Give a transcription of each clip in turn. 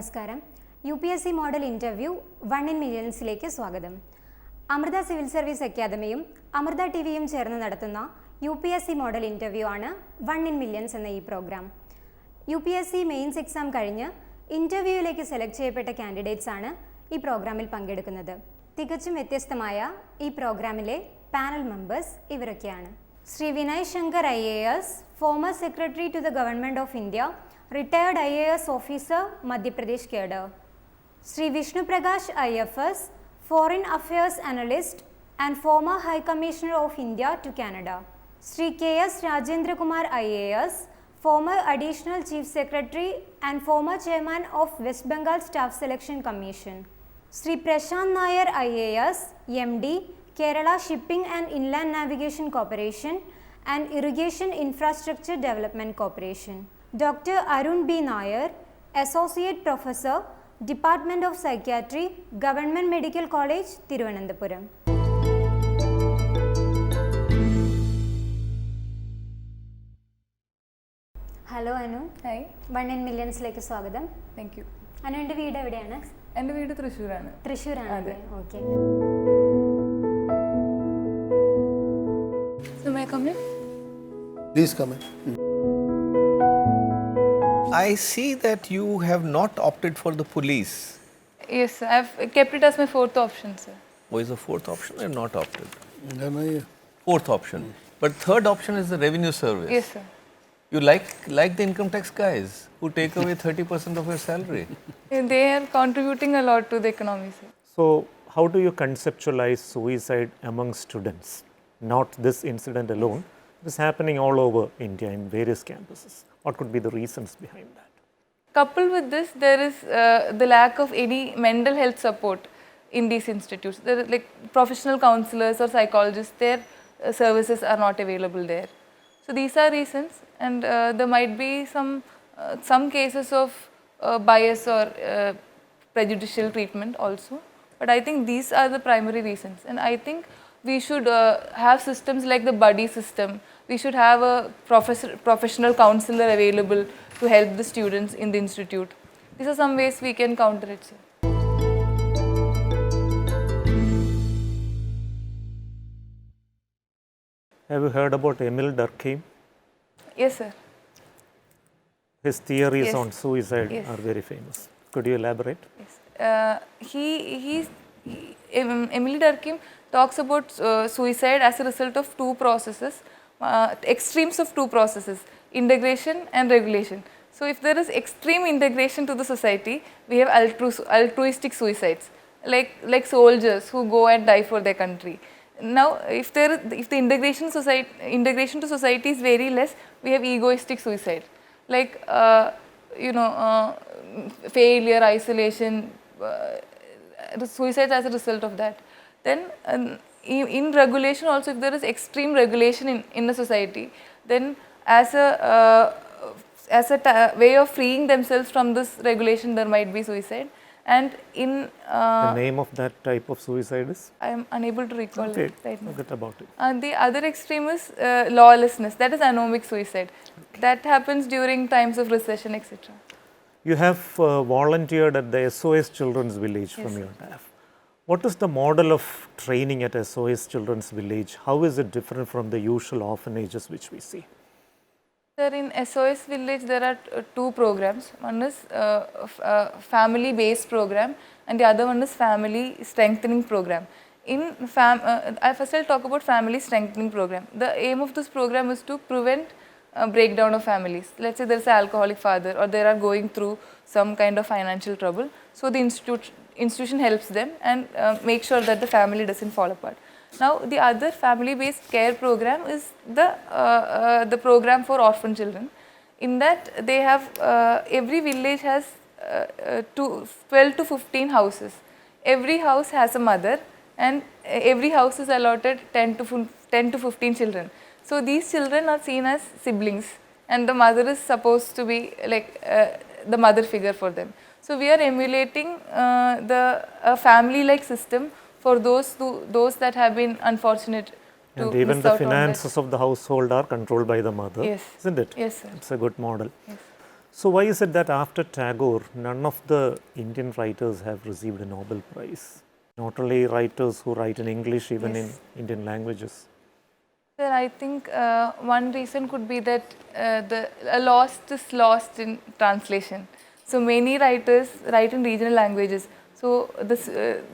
നമസ്കാരം. UPSC model interview 1 in Millionsലേക്ക് സ്വാഗതം. Amrita civil service അക്കാദമിയും Amrita ടിവിയും ചേർന്ന് നടത്തുന്ന UPSC മോഡൽ ഇൻ്റർവ്യൂ ആണ് 1 in Millions എന്ന ഈ പ്രോഗ്രാം. UPSC മെയിൻസ് എക്സാം കഴിഞ്ഞ് ഇൻ്റർവ്യൂവിലേക്ക് സെലക്ട് ചെയ്യപ്പെട്ട കാൻഡിഡേറ്റ്സ് ആണ് ഈ പ്രോഗ്രാമിൽ പങ്കെടുക്കുന്നത്. തികച്ചും വ്യത്യസ്തമായ ഈ പ്രോഗ്രാമിലെ പാനൽ മെമ്പേഴ്സ് ഇവരൊക്കെയാണ്. Shri Vinay Shankar IAS, former secretary to the government of India, retired IAS officer, Madhya Pradesh cadre. Sri Vishnu Prakash IFS, Foreign Affairs Analyst and former High Commissioner of India to Canada. Sri KS Rajendra Kumar IAS, former Additional Chief Secretary and former Chairman of West Bengal Staff Selection Commission. Sri Prashant Nair IAS, MD, Kerala Shipping and Inland Navigation Corporation and Irrigation Infrastructure Development Corporation. Dr. Arun B. Nair, Associate Professor, Department of Psychiatry, Government Medical College, Thiruvananthapuram. Hello Anu. Hi. 1 in Millions സ്വാഗതം. Thank you. അനുവിൻ്റെ വീട് എവിടെയാണ്? എൻ്റെ വീട് തൃശ്ശൂരാണ്. തൃശ്ശൂരാണ്. അതെ, okay. So may I come in? Please come in. I see that you have not opted for the police. Yes, sir. I've kept it as my fourth option, sir. What is the fourth option? I have not opted. Am I? Fourth option. But third option is the revenue service. Yes, sir. You like the income tax guys who take away 30% of your salary. They are contributing a lot to the economy, sir. So, how do you conceptualize suicide among students? Not this incident alone. It is happening all over India in various campuses. What could be the reasons behind that? Coupled with this, there is the lack of any mental health support in these institutes. There are like professional counselors or psychologists, their services are not available there. So these are reasons, and there might be some cases of bias or prejudicial treatment also. But I think these are the primary reasons, and I think we should have systems like the buddy system. We should have a professional counselor available to help the students in the institute. These are some ways we can counter it, sir. Have you heard about Emil Durkheim? Yes, sir. His theories Yes. on suicide Yes. are very famous. Could you elaborate? Yes. Emily Durkheim talks about suicide as a result of two processes, extremes of two processes, integration and regulation. So if there is extreme integration to the society, we have altruistic suicides, like soldiers who go and die for their country. Now, if the integration to society is very less, we have egoistic suicide, like failure, isolation, suicide as a result of that. Then in regulation also, if there is extreme regulation in a society, then as a way of freeing themselves from this regulation, there might be suicide. And in The name of that type of suicide is? I am unable to recall Okay, it right now. forget about it. The other extreme is lawlessness. That is anomic suicide. That happens during times of recession, etc. You have volunteered at the SOS Children's Village from Yes, your staff. What is the model of training at SOS Children's Village? How is it different from the usual orphanages which we see? Sir, in SOS Village, there are two programs. One is family-based program, and the other one is family strengthening program. First I'll talk about family strengthening program. The aim of this program is to prevent breakdown of families. Let's say there's an alcoholic father, or they are going through some kind of financial trouble. So the institution helps them and make sure that the family doesn't fall apart. Now, the other family-based care program is the program for orphan children. In that, they have every village has 12 to 15 houses. Every house has a mother, and every house is allotted 10 to 15 children. So these children are seen as siblings, and the mother is supposed to be like the mother figure for them. So we are emulating the family-like system for those that have been unfortunate to And even miss the out on that. finances of the household are controlled by the mother, Yes. isn't it? Yes, sir. It's a good model. Yes. So why is it that after Tagore, none of the Indian writers have received a Nobel Prize? Not only writers who write in English, even in Indian languages. Sir, I think one reason could be that a lost is lost in translation. So many writers write in regional languages. So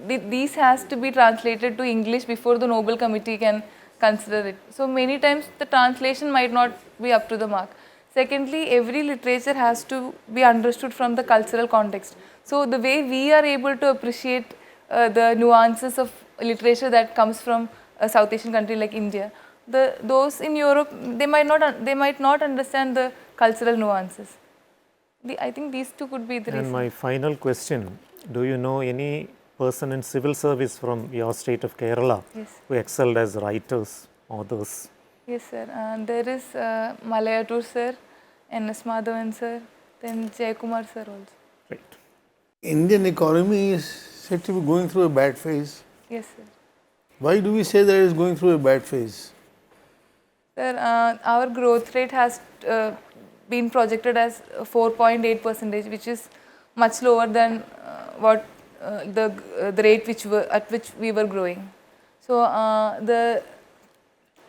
these has to be translated to English before the Nobel Committee can consider it. So many times the translation might not be up to the mark. Secondly, every literature has to be understood from the cultural context. So the way we are able to appreciate the nuances of literature that comes from a South Asian country like India, those in Europe, they might not understand the cultural nuances. I think these two could be the And reasons. my final question, do you know any person in civil service from your state of Kerala who excelled as writers, authors? Yes, sir. There is Malayatur sir, N.S. Madhavan sir, then Jayakumar sir also. Right. Indian economy is said to be going through a bad phase. Yes, sir. Why do we say that it is going through a bad phase? Sir, our growth rate has been projected as 4.8%, which is much lower than what the rate at which we were growing. So the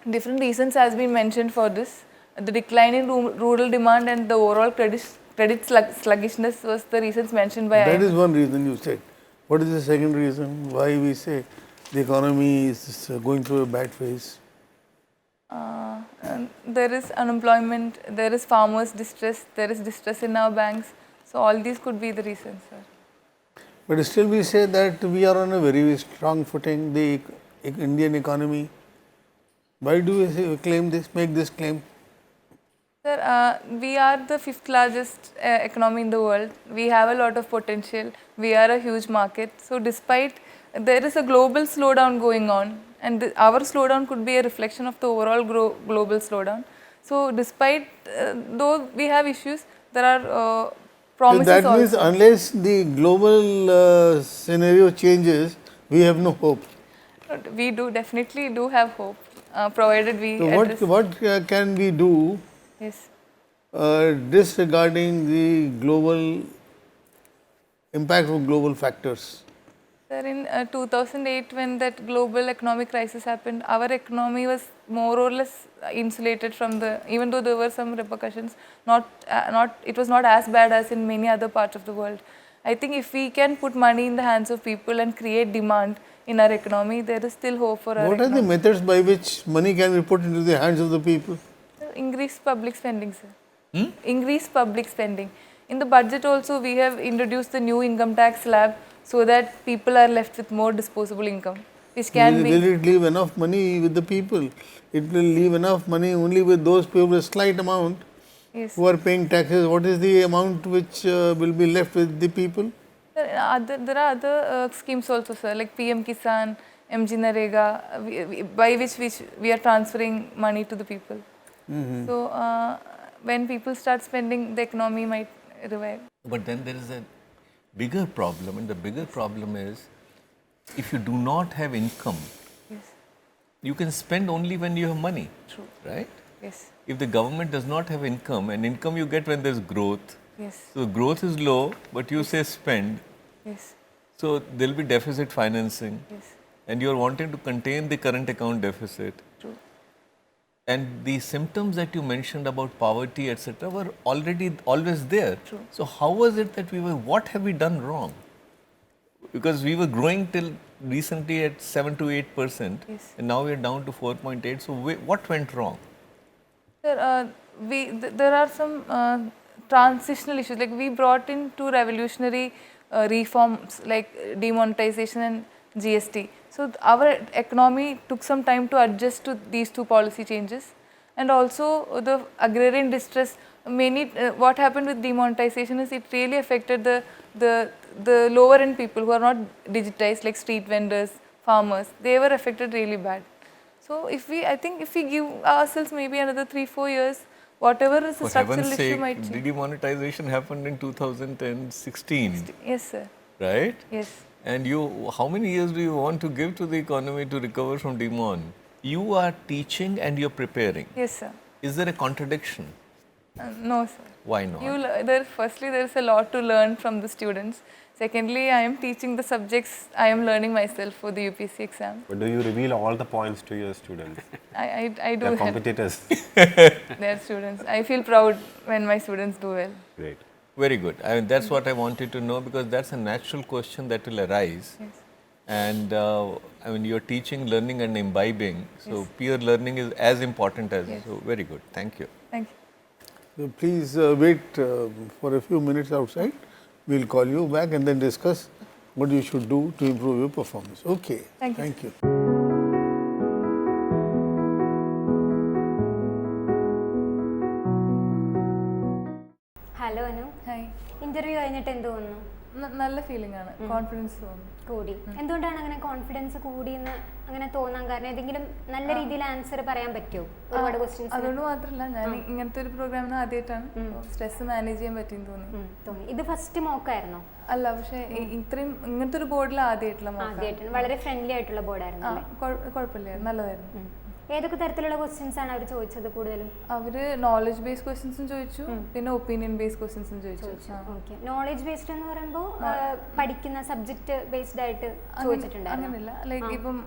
different reasons has been mentioned for this. The decline in rural demand and the overall credit sluggishness was the reasons mentioned by That IMF. is one reason you said. What is the second reason why we say the economy is going through a bad phase? And there is unemployment, there is farmers' distress, there is distress in our banks. So all these could be the reasons, sir. But still we say that we are on a very strong footing, the Indian economy. Why do we claim this, make this claim? Sir, we are the 5th largest economy in the world. We have a lot of potential. We are a huge market. So despite there is a global slowdown going on, and our slowdown could be a reflection of the overall global slowdown. So despite though we have issues, there are promises So that also. means unless the global scenario changes, we have no hope. We definitely do have hope, provided we So address. what can we do Yes. disregarding the global impact of global factors? Sir, in 2008, when that global economic crisis happened, our economy was more or less insulated from even though there were some repercussions, it was not as bad as in many other parts of the world. I think if we can put money in the hands of people and create demand in our economy, there is still hope for our What are the economy. methods by which money can be put into the hands of the people? Increase public spending, sir. Increase public spending. In the budget also, we have introduced the new income tax slab so that people are left with more disposable income, which can Will be. it leave enough money with the people? It will leave enough money only with those people with a slight amount Yes. who are paying taxes. What is the amount which will be left with the people? There are other schemes also, sir, like PM Kisan, MG Narega, by which we are transferring money to the people. So when people start spending, the economy might revive. But then there is a bigger problem, and the bigger problem is if you do not have income, Yes. you can spend only when you have money. True. Right? Yes. If the government does not have income, and income you get when there's growth, Yes. so growth is low, but you say spend, Yes. so there will be deficit financing, Yes. and you are wanting to contain the current account deficit. True. And the symptoms that you mentioned about poverty, etc., were already always there. True. So how was it that what have we done wrong? Because we were growing till recently at 7 to 8%, Yes. and now we are down to 4.8. So what went wrong? Sir, there are some transitional issues. Like we brought in two revolutionary reforms like demonetization and GST. So our economy took some time to adjust to these two policy changes, and also the agrarian distress. What happened with demonetization is it really affected the lower end people who are not digitized, like street vendors, farmers. They were affected really bad. So I think if we give ourselves maybe another 3-4 years, whatever is the For structural heaven's issue sake, might change. demonetization happened in 2016, Yes, sir. right? Yes. And how many years do you want to give to the economy to recover from demon? You are teaching and you're preparing. Yes, sir. Is there a contradiction? No, sir. Why not? Firstly, there is a lot to learn from the students. Secondly, I am teaching the subjects I am learning myself for the UPSC exam. But do you reveal all the points to your students? I do They're help competitors. their students. I feel proud when my students do well. Great. Very good. I mean, that's what I wanted to know, because that's a natural question that will arise. Yes. And I mean, you're teaching, learning, and imbibing. So peer learning is as important as. Yes. So very good. Thank you. Thank you. So please wait for a few minutes outside. We'll call you back and then discuss what you should do to improve your performance. Okay. Thank you. Thank you. Hello Anu, Hi. Interview കഴിഞ്ഞിട്ട് എന്ത് തോന്നുന്നു? നല്ല feeling ആണ്, confidence തോന്നുന്നു. കൂടി. എന്തുകൊണ്ടാണ് അങ്ങനെ confidence കൂടിയെന്ന് അങ്ങനെ തോന്നാൻ കാരണം? ഏതെങ്കിലും നല്ല രീതിയിൽ ആൻസർ പറയാൻ പറ്റുമോ? ഒരുപാട് ക്വസ്റ്റ്യൻസ് അതുകൊണ്ട് മാത്രമല്ല, ഞാൻ ഇങ്ങനത്തെ ഒരു പ്രോഗ്രാമിന് ആദ്യമായിട്ടാണ് സ്ട്രെസ് മാനേജ് ചെയ്യാൻ പറ്റിയെന്ന് തോന്നി. തോന്നി. ഇത് ഫസ്റ്റ് മോക്കായിരുന്നോ? അല്ല, പക്ഷേ ഇത്രയും ഇങ്ങനത്തെ ഒരു ബോർഡിൽ ആദ്യമായിട്ടുള്ള ആദ്യമായിട്ടാണ്. വളരെ ഫ്രണ്ട്ലി ആയിട്ടുള്ള ബോർഡായിരുന്നു. കുഴപ്പമില്ലായിരുന്നു, നല്ലതായിരുന്നു. ഏതൊക്കെ തരത്തിലുള്ള ക്വസ്റ്റ്യൻസ് ആണ് അവർ ചോദിച്ചത് കൂടുതലും? അവര് നോളജ് ബേസ്ഡ് ക്വസ്റ്റ്യൻസും ചോദിച്ചു, പിന്നെ ഒപ്പീനിയൻ ബേസ്ഡ് ക്വസ്റ്റ്യൻസും ചോദിച്ചു. ഓക്കെ. നോളജ് ബേസ്ഡ് എന്ന് പറയുമ്പോൾ പഠിക്കുന്ന സബ്ജക്ട് ബേസ്ഡ് ആയിട്ട് ചോദിച്ചിട്ടുണ്ടായിരുന്നു. അങ്ങനെയല്ല, ലൈക്ക് ഇപ്പം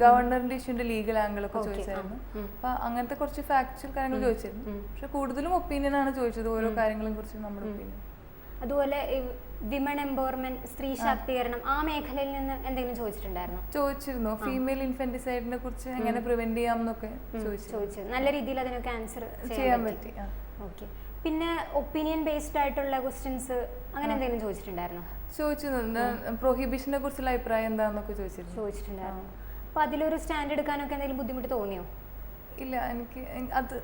ഗവർണറിന്റെ ഇഷ്യൂന്റെ ലീഗൽ ആംഗിൾ ഒക്കെ ചോദിച്ചായിരുന്നു. അപ്പൊ അങ്ങനത്തെ കുറച്ച് ഫാക്ച്വൽ കാര്യങ്ങൾ ചോദിച്ചിരുന്നു. പക്ഷെ കൂടുതലും ഒപ്പീനിയൻ ആണ് ചോദിച്ചത്, ഓരോ കാര്യങ്ങളെ കുറിച്ച് നമ്മുടെ ഒപ്പീനിയൻ. അതുപോലെ വിമൺ എംപവർമെന്റ്, സ്ത്രീ ശാക്തീകരണം, ആ മേഖലയിൽ നിന്ന് എന്തെങ്കിലും ചോദിച്ചിരുന്നു. ഫീമെയിൽ ഇൻഫന്റിസൈഡിനെ കുറിച്ച് എങ്ങനെ പ്രിവെന്റ് ചെയ്യാം എന്നൊക്കെ ചോദിച്ചു. നല്ല രീതിയിൽ അതിനൊക്കെ ആൻസർ ചെയ്യാൻ പറ്റി. ഓക്കെ. പിന്നെ ഒപ്പീനിയൻ ബേസ്ഡ് ആയിട്ടുള്ള ക്വസ്റ്റ്യൻസ് അങ്ങനെ എന്തെങ്കിലും ചോദിച്ചിട്ടുണ്ടായിരുന്നോ? ചോദിച്ചിരുന്നു. പ്രൊഹിബിഷനെ കുറിച്ചുള്ള അഭിപ്രായം എന്താന്നൊക്കെ ചോദിച്ചിട്ടുണ്ടായിരുന്നു. അപ്പൊ അതിലൊരു സ്റ്റാൻഡ് എടുക്കാനൊക്കെ എന്തെങ്കിലും ബുദ്ധിമുട്ട് തോന്നിയോ? ഇല്ല, എനിക്ക് അത്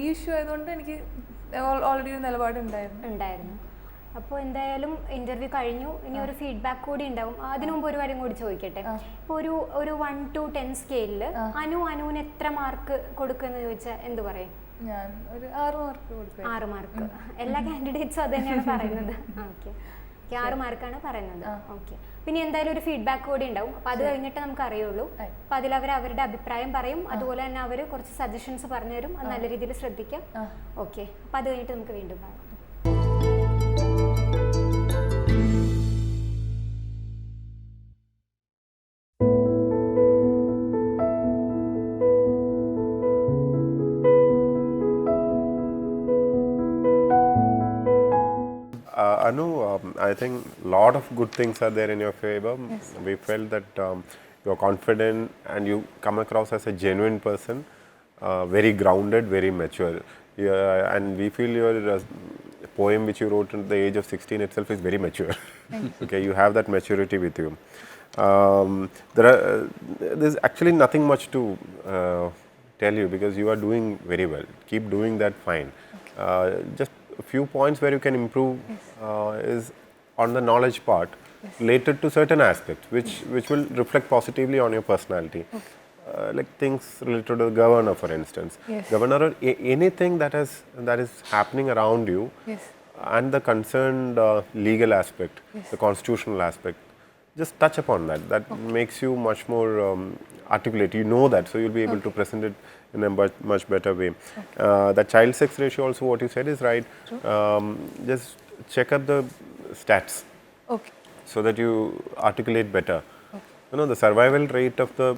ഈ ഇഷ്യൂ ആയതുകൊണ്ട് എനിക്ക് ഓൾറെഡി ഒരു നിലപാട് ഉണ്ടായിരുന്നു. അപ്പോൾ എന്തായാലും ഇന്റർവ്യൂ കഴിഞ്ഞു. ഇനി ഒരു ഫീഡ്ബാക്ക് കൂടി ഉണ്ടാവും. അതിനു മുമ്പ് ഒരു കാര്യം കൂടി ചോദിക്കട്ടെ. ഇപ്പോൾ ഒരു 1 to 10 സ്കെയിലിൽ അനുവിന് എത്ര മാർക്ക് കൊടുക്കുമെന്ന് ചോദിച്ചാൽ എന്ത് പറയും? ഞാൻ ഒരു 6 മാർക്ക് കൊടുക്കും. 6 മാർക്ക്. എല്ലാ കാൻഡിഡേറ്റ്സും അത് തന്നെയാണ് പറയുന്നത്. ഓക്കെ, 6 മാർക്കാണ് പറയുന്നത്. ഓക്കെ. പിന്നെ എന്തായാലും ഒരു ഫീഡ്ബാക്ക് കൂടി ഉണ്ടാവും. അപ്പോൾ അത് കഴിഞ്ഞിട്ട് നമുക്ക് അറിയുള്ളൂ. അപ്പോൾ അതിൽ അവർ അവരുടെ അഭിപ്രായം പറയും. അതുപോലെ തന്നെ അവർ കുറച്ച് സജഷൻസ് പറഞ്ഞു തരും. അത് നല്ല രീതിയിൽ ശ്രദ്ധിക്കാം. ഓക്കെ. അപ്പോൾ അത് കഴിഞ്ഞിട്ട് നമുക്ക് വീണ്ടും കാണാം. Anu, I think a lot of good things are there in your favor. Yes. We felt that you're confident and you come across as a genuine person, very grounded, very mature. And we feel your poem which you wrote at the age of 16 itself is very mature. Okay, you have that maturity with you. There's actually nothing much to tell you because you are doing very well. Keep doing that fine. Just a few points where you can improve is on the knowledge part related to certain aspects which will reflect positively on your personality. Like things related to the governor, for instance. Governor or anything that is happening around you and the concerned legal aspect, the constitutional aspect. Just touch upon that. That makes you much more articulate. You know that, so you'll be able to present it in a much better way. The child sex ratio also, what you said is right. Just check up the stats so that you articulate better. You know, the survival rate of the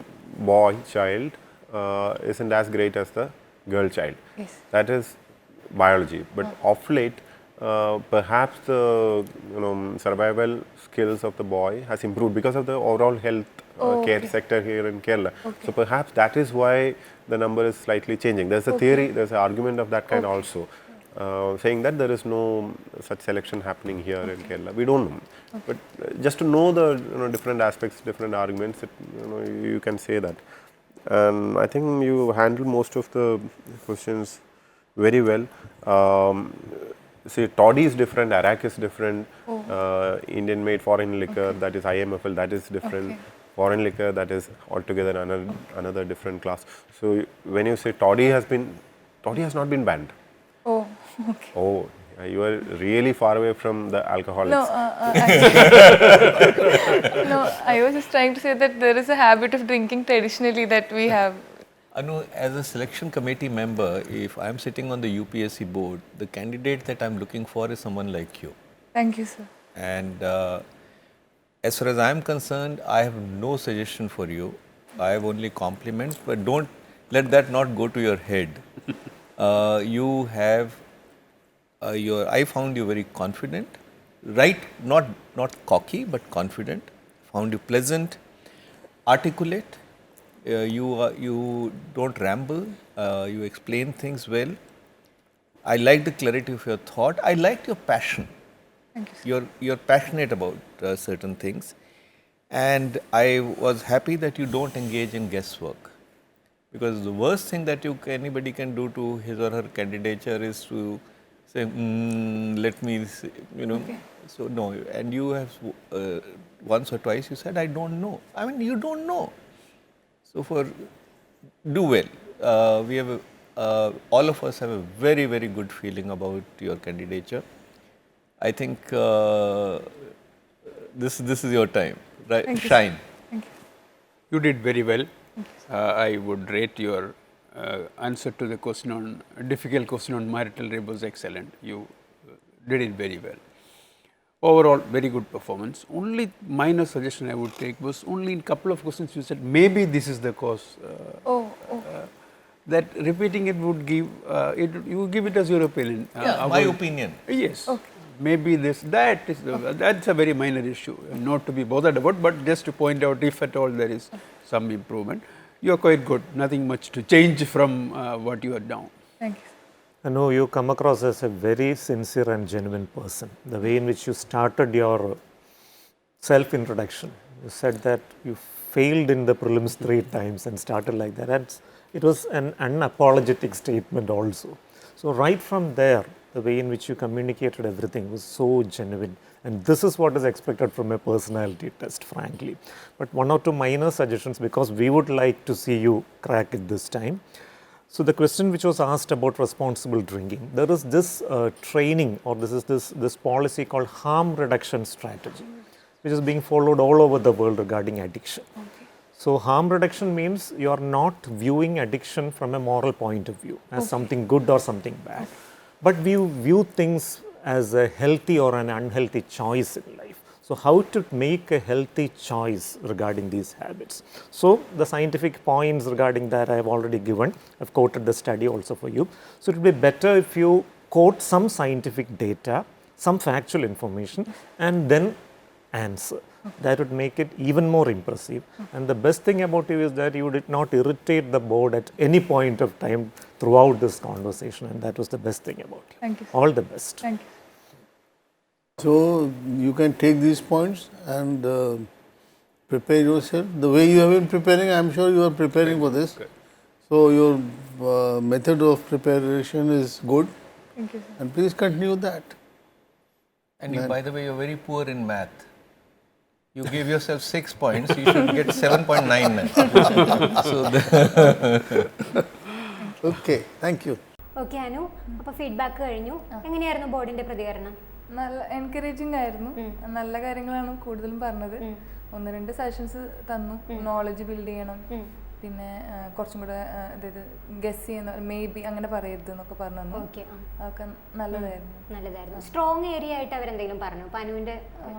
boy child isn't as great as the girl child. That is biology. But of late, perhaps the survival skills of the boy has improved because of the overall health care sector here in Kerala. So perhaps that is why the number is slightly changing. There's a theory, there's an argument of that kind also, saying that there is no such selection happening here in Kerala. We don't know, but just to know the different aspects, different arguments, you can say that. And I think you handle most of the questions very well. See, toddy is different, Arak is different, Indian made foreign liquor, that is IMFL, that is different. Foreign liquor, that is altogether another different class. So when you say toddy has not been banned. Oh, okay. Oh, you are really far away from the alcoholics. No, I was just trying to say that there is a habit of drinking traditionally that we have. Anu, as a selection committee member, if I'm sitting on the UPSC board, the candidate that I'm looking for is someone like you. Thank you, sir. And as far as I'm concerned, I have no suggestion for you. I have only compliments, but don't let that not go to your head. You have I found you very confident, right? Not cocky, but confident. Found you pleasant, articulate. You don't ramble. You explain things well. I like the clarity of your thought. I liked your passion. Thank you, sir. You're passionate about certain things, and I was happy that you don't engage in guesswork, because the worst thing that anybody can do to his or her candidature is to say, let me see, Okay. So no, and you have once or twice you said, I don't know. I mean, you don't know. So do well. We have all of us have a very, very good feeling about your candidature. I think this is your time, right? Thank you, Shine. Thank you. You did very well. I would rate your answer to the question on difficult question on marital rape was excellent. You did it very well. Overall, very good performance. Only minor suggestion I would take was only in couple of questions you said maybe this is the cause. That repeating it would give you give it as your opinion. My opinion. Yes. Okay. Maybe that's a very minor issue, not to be bothered about, but just to point out if at all there is some improvement. You are quite good. Nothing much to change from what you are down. Thank you. I know you come across as a very sincere and genuine person. The way in which you started your self-introduction, you said that you failed in the prelims 3 times and started like that. And it was an unapologetic statement also. So right from there, the way in which you communicated everything was so genuine. And this is what is expected from a personality test, frankly. But 1 or 2 minor suggestions, because we would like to see you crack it this time. So the question which was asked about responsible drinking, there is this training, or this policy called harm reduction strategy, which is being followed all over the world regarding addiction. Okay. So harm reduction means you are not viewing addiction from a moral point of view as something good or something bad, but we view things as a healthy or an unhealthy choice in life. So how to make a healthy choice regarding these habits. So the scientific points regarding that I have already given. I've quoted the study also for you. So it would be better if you quote some scientific data, some factual information, and then answer. That would make it even more impressive. And the best thing about you is that you did not irritate the board at any point of time throughout this conversation, and that was the best thing about you. Thank you, sir. All the best. Thank you. So you can take these points and prepare yourself. The way you have been preparing, I am sure you are preparing for this. So your method of preparation is good. Thank you, sir. And please continue that. And by the way, you're very poor in math. You gave yourself 6 points, you should get 7.9 now. Okay, thank you. Okay Anu, അപ്പോൾ feedback കഴിഞ്ഞു. എങ്ങനെയായിരുന്നു ബോർഡിന്റെ പ്രതികരണം? നല്ല encouraging ആയിരുന്നു. നല്ല കാര്യങ്ങളാണ് കൂടുതലും പറഞ്ഞത്. 1-2 സെഷൻസ് തന്നു. നോളജ് ബിൽഡ് ചെയ്യണം, പിന്നെ കുറച്ചും കൂടെ അതായത് ഗസ് ചെയ്യുന്ന മേ ബി അങ്ങനെ പറയരുത് എന്നൊക്കെ പറഞ്ഞു തന്നു. അതൊക്കെ നല്ലതായിരുന്നു. സ്ട്രോങ് ഏരിയ ആയിട്ട് അവരെന്തെങ്കിലും പറഞ്ഞു? അനുവിന്റെ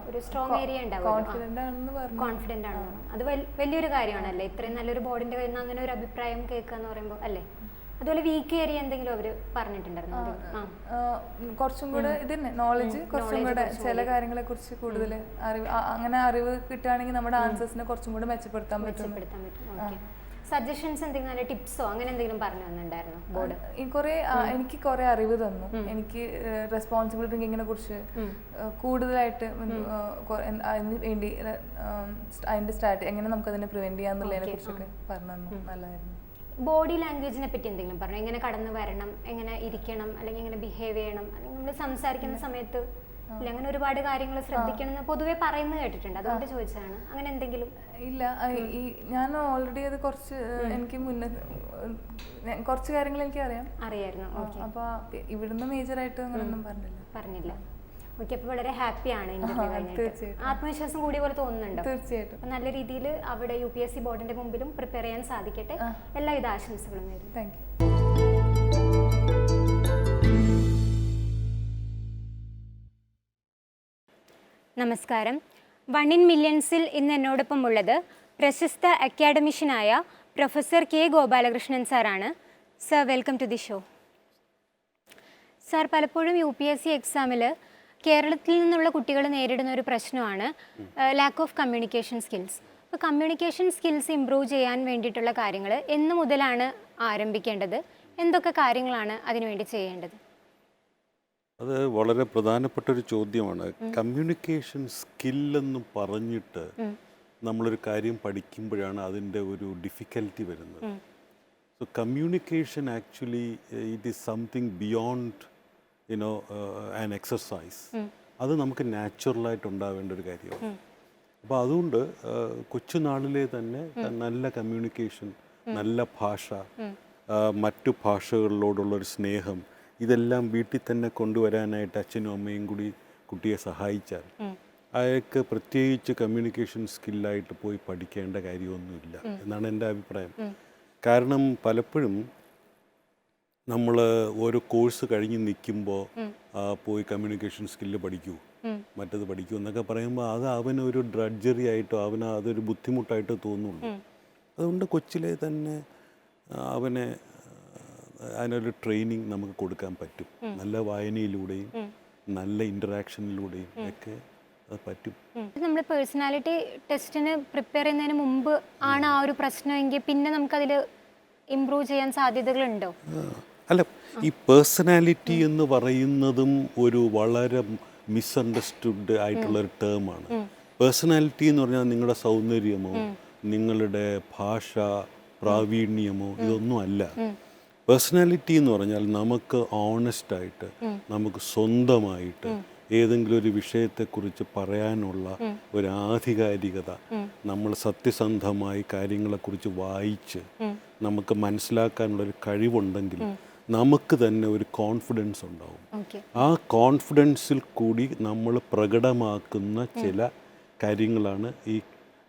ഒരു സ്ട്രോങ് ഏരിയ ഉണ്ടാവും. കോൺഫിഡന്റ് ആണെന്ന് പറഞ്ഞു. കോൺഫിഡന്റ് ആണെന്ന്. അത് വലിയൊരു കാര്യമാണല്ലേ, ഇത്രയും നല്ലൊരു ബോർഡിന്റെ കയ്യിൽ നിന്ന് അങ്ങനെ ഒരു അഭിപ്രായം കേൾക്കുക എന്ന് പറയുമ്പോൾ അല്ലേ? അതുപോലെ വീക്ക് ഏരിയ എന്തെങ്കിലും അവര് പറഞ്ഞിട്ടുണ്ടായിരുന്നു? കുറച്ചും കൂടെ ഇതിന് നോളജ് കുറച്ചും കൂടെ ചില കാര്യങ്ങളെ കുറിച്ച് കൂടുതൽ അറിവ്, അങ്ങനെ അറിവ് കിട്ടുകയാണെങ്കിൽ നമ്മുടെ ആൻസേഴ്സിനെ കുറച്ചും കൂടെ മെച്ചപ്പെടുത്താൻ പറ്റും. സജഷൻസ് എന്തെങ്കിലും ടിപ്സോ അങ്ങനെ എന്തെങ്കിലും പറഞ്ഞു തന്നിട്ടുണ്ടായിരുന്നു ബോർഡ്? എനിക്ക് കുറെ അറിവ് തന്നു. എനിക്ക് റെസ്പോൺസിബിൾ ഡ്രിങ്കിങ്ങിനെ കുറിച്ച് കൂടുതലായിട്ട് അതിന് വേണ്ടി അതിന്റെ സ്ട്രാറ്റജി എങ്ങനെ നമുക്ക് അതിനെ പ്രിവെന്റ് ചെയ്യാന്നുള്ളതിനെ കുറിച്ചൊക്കെ പറഞ്ഞു തന്നു. നല്ലതായിരുന്നു. ബോഡി ലാംഗ്വേജിനെ പറ്റി എന്തെങ്കിലും പറഞ്ഞു? എങ്ങനെ കടന്നു വരണം, എങ്ങനെ ഇരിക്കണം, അല്ലെങ്കിൽ എങ്ങനെ ബിഹേവ് ചെയ്യണം, അല്ലെങ്കിൽ നമ്മൾ സംസാരിക്കുന്ന സമയത്ത് അങ്ങനെ ഒരുപാട് കാര്യങ്ങൾ ശ്രദ്ധിക്കണം എന്ന് പൊതുവെ പറയുന്നത് കേട്ടിട്ടുണ്ട്, അതുകൊണ്ട് ചോദിച്ചതാണ്. അങ്ങനെ എന്തെങ്കിലും? ഇല്ല, ഞാൻ ഓൾറെഡി അത് കുറച്ച് എനിക്ക് മുന്നേ കുറച്ച് കാര്യങ്ങൾ എനിക്ക് അറിയായിരുന്നു. അപ്പൊ ഇവിടുന്ന് മേജറായിട്ട് അങ്ങനെയൊന്നും പറഞ്ഞില്ല. ഓക്കെ, അപ്പോൾ വളരെ ഹാപ്പിയാണ് ഇന്റർവ്യൂ കഴിഞ്ഞിട്ട്. ആത്മവിശ്വാസം കൂടിയ പോലെ തോന്നുന്നുണ്ടോ? തീർച്ചയായിട്ടും. അപ്പോൾ നല്ല രീതിയിൽ അവിടെ UPSC ബോർഡിന്റെ മുമ്പിലും പ്രിപ്പയർ ചെയ്യാൻ സാധിക്കട്ടെ. എല്ലാവിധ ആശംസകളും നേരുന്നു. Thank you. നമസ്കാരം. 1 in Millionsൽ ഇന്ന് എന്നോടൊപ്പം ഉള്ളത് പ്രശസ്ത അക്കാഡമിഷ്യനായ പ്രൊഫസർ K. ഗോപാലകൃഷ്ണൻ സാറാണ്. Sir, welcome to the show. Sir, പലപ്പോഴും UPSC എക്സാമിൽ കേരളത്തിൽ നിന്നുള്ള കുട്ടികൾ നേരിടുന്ന ഒരു പ്രശ്നമാണ് ലാക്ക് ഓഫ് കമ്മ്യൂണിക്കേഷൻ സ്കിൽസ്. അപ്പോൾ കമ്മ്യൂണിക്കേഷൻ സ്കിൽസ് ഇംപ്രൂവ് ചെയ്യാൻ വേണ്ടിയിട്ടുള്ള കാര്യങ്ങൾ എന്ന് മുതലാണ് ആരംഭിക്കേണ്ടത്? എന്തൊക്കെ കാര്യങ്ങളാണ് അതിനുവേണ്ടി ചെയ്യേണ്ടത്? അത് വളരെ പ്രധാനപ്പെട്ടൊരു ചോദ്യമാണ്. കമ്മ്യൂണിക്കേഷൻ സ്കില്ലെന്ന് പറഞ്ഞിട്ട് നമ്മളൊരു കാര്യം പഠിക്കുമ്പോഴാണ് അതിൻ്റെ ഒരു ഡിഫിക്കൽറ്റി വരുന്നത്. So communication actually it is something beyond an exercise. അത് നമുക്ക് നാച്ചുറലായിട്ട് ഉണ്ടാവേണ്ട ഒരു കാര്യമാണ്. അപ്പോൾ അതുകൊണ്ട് കൊച്ചുനാളിലെ തന്നെ നല്ല കമ്മ്യൂണിക്കേഷൻ, നല്ല ഭാഷ, മറ്റു ഭാഷകളിലോടുള്ളൊരു സ്നേഹം, ഇതെല്ലാം വീട്ടിൽ തന്നെ കൊണ്ടുവരാനായിട്ട് അച്ഛനും അമ്മയും കൂടി കുട്ടിയെ സഹായിച്ചാൽ അയാൾക്ക് പ്രത്യേകിച്ച് കമ്മ്യൂണിക്കേഷൻ സ്കില്ലായിട്ട് പോയി പഠിക്കേണ്ട കാര്യമൊന്നുമില്ല എന്നാണ് എൻ്റെ അഭിപ്രായം. കാരണം പലപ്പോഴും നമ്മൾ ഓരോ കോഴ്സ് കഴിഞ്ഞ് നിൽക്കുമ്പോൾ പോയി കമ്മ്യൂണിക്കേഷൻ സ്കില്ല് പഠിക്കൂ, മറ്റത് പഠിക്കൂ എന്നൊക്കെ പറയുമ്പോൾ അത് അവനൊരു ഡ്രഡ്ജറി ആയിട്ടോ അതൊരു ബുദ്ധിമുട്ടായിട്ടോ തോന്നുള്ളൂ. അതുകൊണ്ട് കൊച്ചിലെ തന്നെ അവനെ അതിനൊരു ട്രെയിനിങ് നമുക്ക് കൊടുക്കാൻ പറ്റും. നല്ല വായനയിലൂടെയും നല്ല ഇൻറ്ററാക്ഷനിലൂടെയും ഒക്കെ അത് പറ്റും. നമ്മൾ പേഴ്സണാലിറ്റി ടെസ്റ്റിന് പ്രിപ്പയർ ചെയ്യുന്നതിന് മുമ്പ് ആണ് ആ ഒരു പ്രശ്നമെങ്കിൽ പിന്നെ നമുക്കതിൽ ഇംപ്രൂവ് ചെയ്യാൻ സാധ്യതകളുണ്ടോ? അല്ല, ഈ പേഴ്സണാലിറ്റി എന്ന് പറയുന്നതും ഒരു വളരെ മിസ്അണ്ടർസ്റ്റുഡ് ആയിട്ടുള്ളൊരു ടേമാണ്. പേഴ്സണാലിറ്റി എന്ന് പറഞ്ഞാൽ നിങ്ങളുടെ സൗന്ദര്യമോ നിങ്ങളുടെ ഭാഷ പ്രാവീണ്യമോ ഇതൊന്നും അല്ല. പേഴ്സണാലിറ്റി എന്ന് പറഞ്ഞാൽ നമുക്ക് ഓണസ്റ്റായിട്ട്, നമുക്ക് സ്വന്തമായിട്ട് ഏതെങ്കിലും ഒരു വിഷയത്തെക്കുറിച്ച് പറയാനുള്ള ഒരു ആധികാരികത, നമ്മൾ സത്യസന്ധമായി കാര്യങ്ങളെക്കുറിച്ച് വായിച്ച് നമുക്ക് മനസ്സിലാക്കാനുള്ളൊരു കഴിവുണ്ടെങ്കിൽ നമുക്ക് തന്നെ ഒരു കോൺഫിഡൻസ് ഉണ്ടാവും. ആ കോൺഫിഡൻസിൽ കൂടി നമ്മൾ പ്രകടമാക്കുന്ന ചില കാര്യങ്ങളാണ് ഈ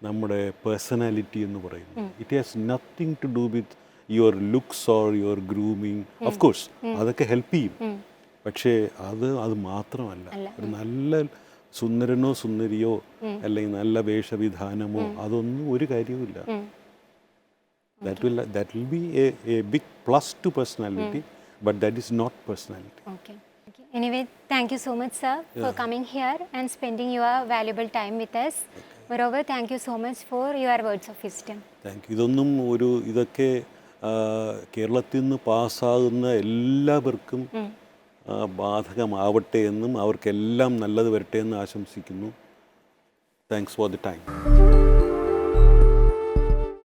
നമ്മുടെ പേഴ്സണാലിറ്റി എന്ന് പറയുന്നത്. It has nothing to do with your looks or your grooming. Of course അതൊക്കെ ഹെൽപ്പ് ചെയ്യും, പക്ഷേ അത് മാത്രമല്ല. ഒരു നല്ല സുന്ദരനോ സുന്ദരിയോ അല്ലെങ്കിൽ നല്ല വേഷവിധാനമോ അതൊന്നും ഒരു കാര്യവുമില്ല. that will be a big plus to personality, but that is not personality. Okay. Anyway, thank you so much, sir, for coming here and spending your valuable time with us. Moreover, thank you so much for your words of wisdom. Thank you. ഇതൊക്കെ കേരളത്തിൽ നിന്ന് പാസ്സാകുന്ന എല്ലാവർക്കും ബാധകമാവട്ടെ എന്നും അവർക്കെല്ലാം നല്ലത് വരട്ടെ എന്ന് ആശംസിക്കുന്നു. Thanks for the time.